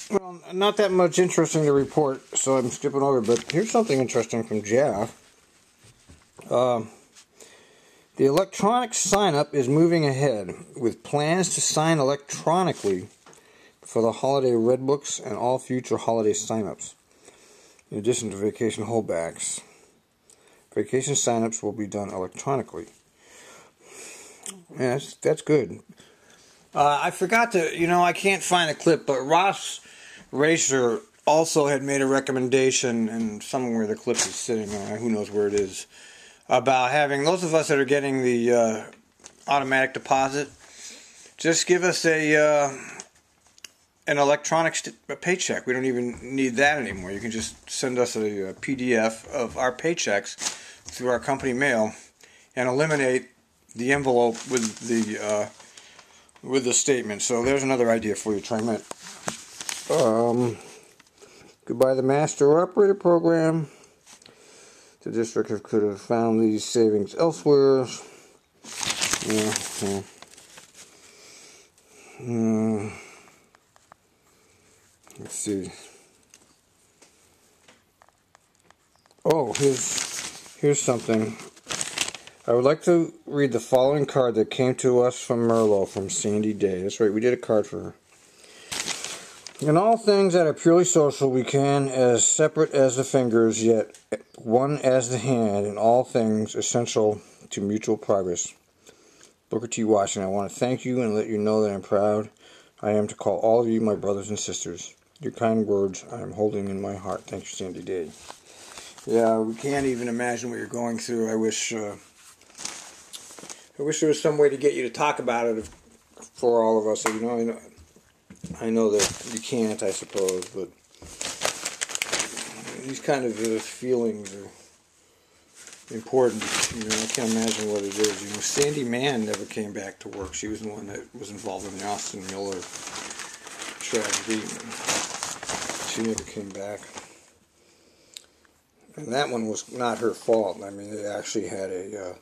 Well, not that much interesting to report, so I'm skipping over, but here's something interesting from Jeff. The electronic sign-up is moving ahead, with plans to sign electronically for the holiday red books and all future holiday sign-ups, in addition to vacation holdbacks. Vacation sign-ups will be done electronically. Yeah, that's good. I forgot to, I can't find a clip, but Ross Racer also had made a recommendation, and somewhere the clip is sitting, who knows where it is, about having those of us that are getting the automatic deposit, just give us an electronic paycheck. We don't even need that anymore. You can just send us a PDF of our paychecks through our company mail and eliminate the envelope with the statement. So there's another idea for you. Try it. Goodbye the master operator program. The district could have found these savings elsewhere. Let's see. Oh, here's something. I would like to read the following card that came to us from Merlot from Sandy Day. That's right, we did a card for her. In all things that are purely social, we can, as separate as the fingers, yet one as the hand, in all things essential to mutual progress. Booker T. Washington, I want to thank you and let you know that I'm proud I am to call all of you my brothers and sisters. Your kind words I am holding in my heart. Thank you, Sandy Day. Yeah, we can't even imagine what you're going through. I wish there was some way to get you to talk about it for all of us. I know that you can't, I suppose, but these kind of feelings are important. I can't imagine what it is. Sandy Mann never came back to work. She was the one that was involved in the Austin Miller tragedy. She never came back. And that one was not her fault. I mean, they actually had an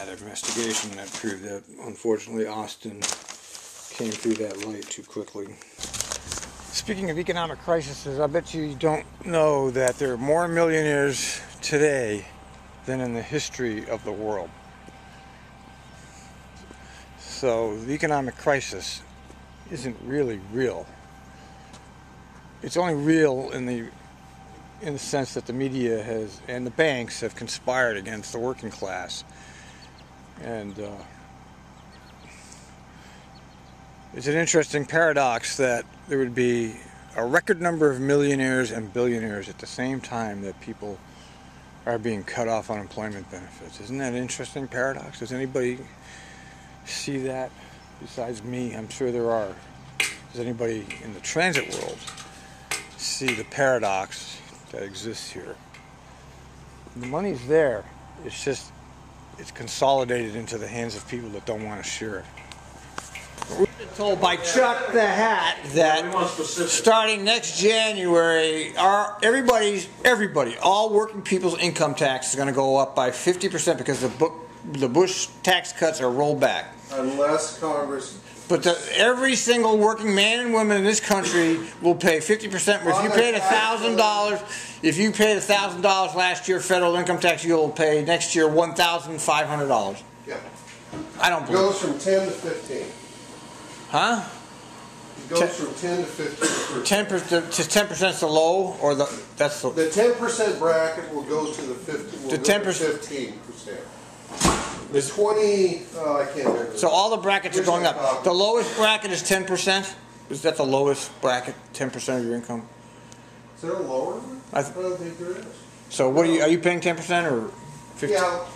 investigation that proved that, unfortunately, Austin came through that light too quickly. Speaking of economic crises, I bet you don't know that there are more millionaires today than in the history of the world. So the economic crisis isn't really real. It's only real in the sense that the media and the banks have conspired against the working class. And it's an interesting paradox that there would be a record number of millionaires and billionaires at the same time that people are being cut off unemployment benefits. Isn't that an interesting paradox? Does anybody see that besides me? I'm sure there are. Does anybody in the transit world see the paradox that exists here? The money's there. It's just, it's consolidated into the hands of people that don't want to share it. We've been told by Chuck the Hat that starting next January, everybody, all working people's income tax is going to go up by 50% because the Bush tax cuts are rolled back. Unless Congress... But every single working man and woman in this country will pay 50%. If you paid $1,000, if you paid $1,000 last year federal income tax, you'll pay next year $1,500. Yeah. I don't believe it. Goes from 10 to 15. Huh? It goes from 10 to 15%. 10% is the low, or that's the 10% bracket will go to the 50. The 10%. The 20, I can't remember. So all the brackets are going up. The lowest bracket is 10%? Is that the lowest bracket, 10% of your income? Is there a lower one? I don't think there is. So what are you paying 10% or 50%? Yeah.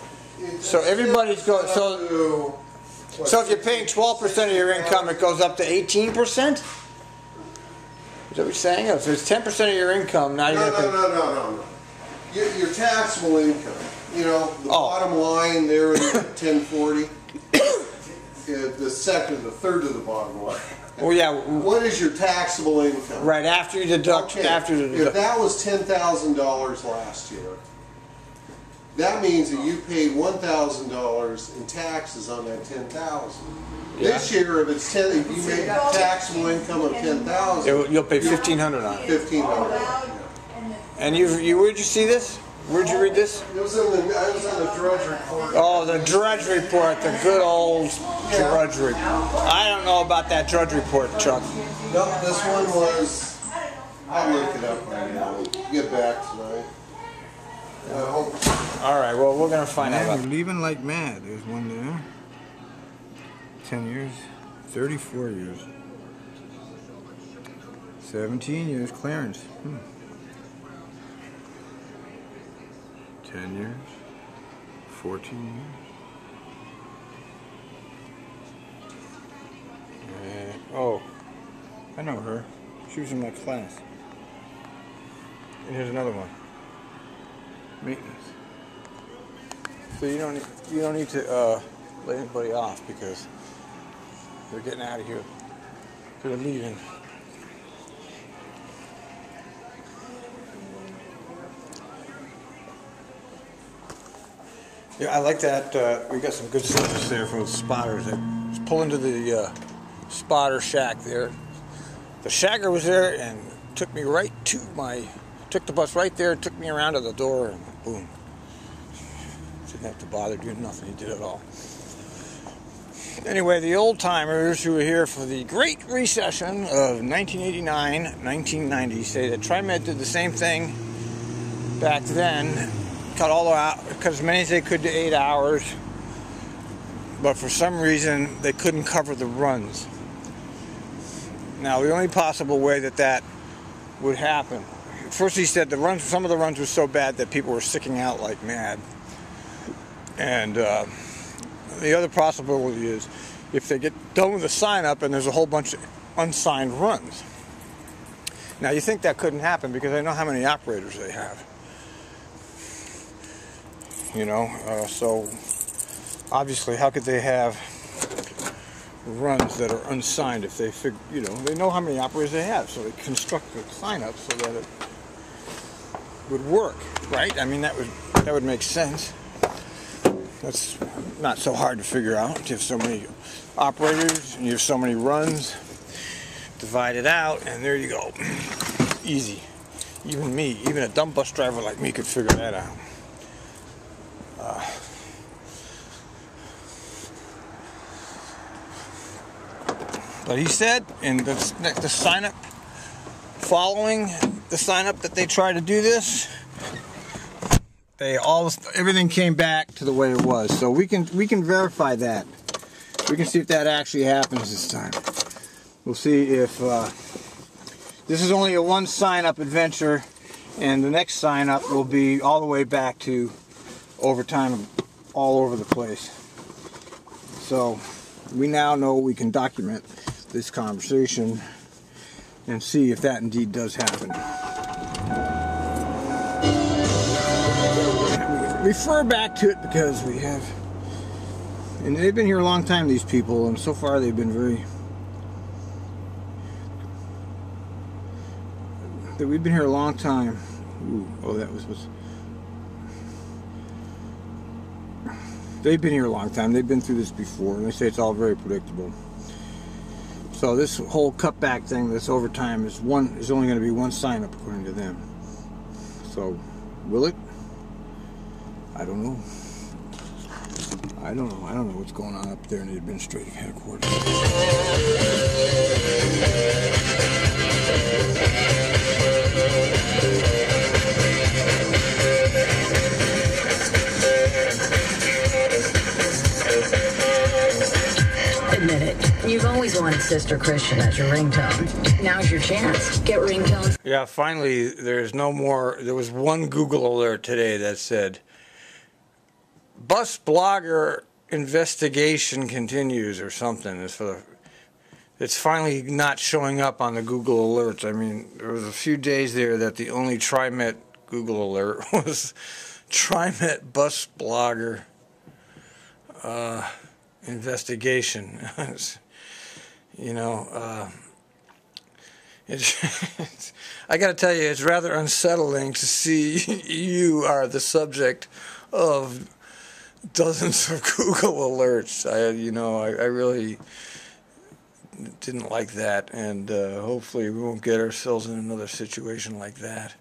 So everybody's going, so if you're paying 12% of your income, it goes up to 18%? Is that what you're saying? So it's 10% of your income, now you're going to pay... No. Your taxable income. The bottom line there in 1040, the third to the bottom line. Well, yeah. What is your taxable income? Right, after you deduct. Okay. If that was $10,000 last year, that means that you paid $1,000 in taxes on that $10,000. This year, if it's if you make taxable income of $10,000, you'll pay $1,500 on it. $1,500. And where'd you see this? Where'd you read this? It was in the Drudge Report. Oh, the Drudge Report, the good old Drudge Report. I don't know about that Drudge Report, Chuck. No, this one was. I'll look it up right now. Get back tonight. All right, well, we're gonna find out. We're leaving like mad. There's one there. 10 years, 34 years, 17 years clearance. 10 years, 14 years. Oh, I know her. She was in my class. And here's another one. Maintenance. So you don't need to let anybody off because they're getting out of here. They're leaving. Yeah, I like that. We got some good service there from the spotters. They just pull into the spotter shack there. The shagger was there and took me right to took the bus right there, took me around to the door, and boom. Didn't have to bother doing nothing. He did it all. Anyway, the old timers who were here for the Great Recession of 1989-1990 say that TriMet did the same thing back then. Cut all out, cut as many as they could to 8 hours, but for some reason they couldn't cover the runs. Now, the only possible way that would happen, first he said some of the runs were so bad that people were sticking out like mad, and the other possibility is if they get done with the sign up and there's a whole bunch of unsigned runs. Now, you think that couldn't happen because I know how many operators they have. You know, so obviously, how could they have runs that are unsigned if they figure, they know how many operators they have, so they construct the sign up so that it would work, right? I mean, that would make sense. That's not so hard to figure out. You have so many operators and you have so many runs, divide it out, and there you go. Easy. Even me, even a dumb bus driver like me could figure that out. But he said in the sign up, following the sign up that they tried to do this, everything came back to the way it was. So we can verify that. We can see if that actually happens this time. We'll see if this is only a one sign up adventure, and the next sign up will be all the way back to overtime all over the place. So we now know we can document this conversation and see if that indeed does happen. We refer back to it because we have, and they've been here a long time, these people, and so far they've been we've been here a long time. Ooh, oh, that was they've been here a long time. They've been through this before, and they say it's all very predictable. So this whole cutback thing, this overtime, is only going to be one sign up according to them. So, will it? I don't know. I don't know what's going on up there in the administrative headquarters. Admit it. You've always wanted Sister Christian as your ringtone. Now's your chance. Get ringtones. Yeah, finally, there's no more. There was one Google alert today that said, bus blogger investigation continues or something. It's finally not showing up on the Google alerts. I mean, there was a few days there that the only TriMet Google alert was TriMet bus blogger investigation. I got to tell you, it's rather unsettling to see you are the subject of dozens of Google alerts. I really didn't like that, and hopefully we won't get ourselves in another situation like that.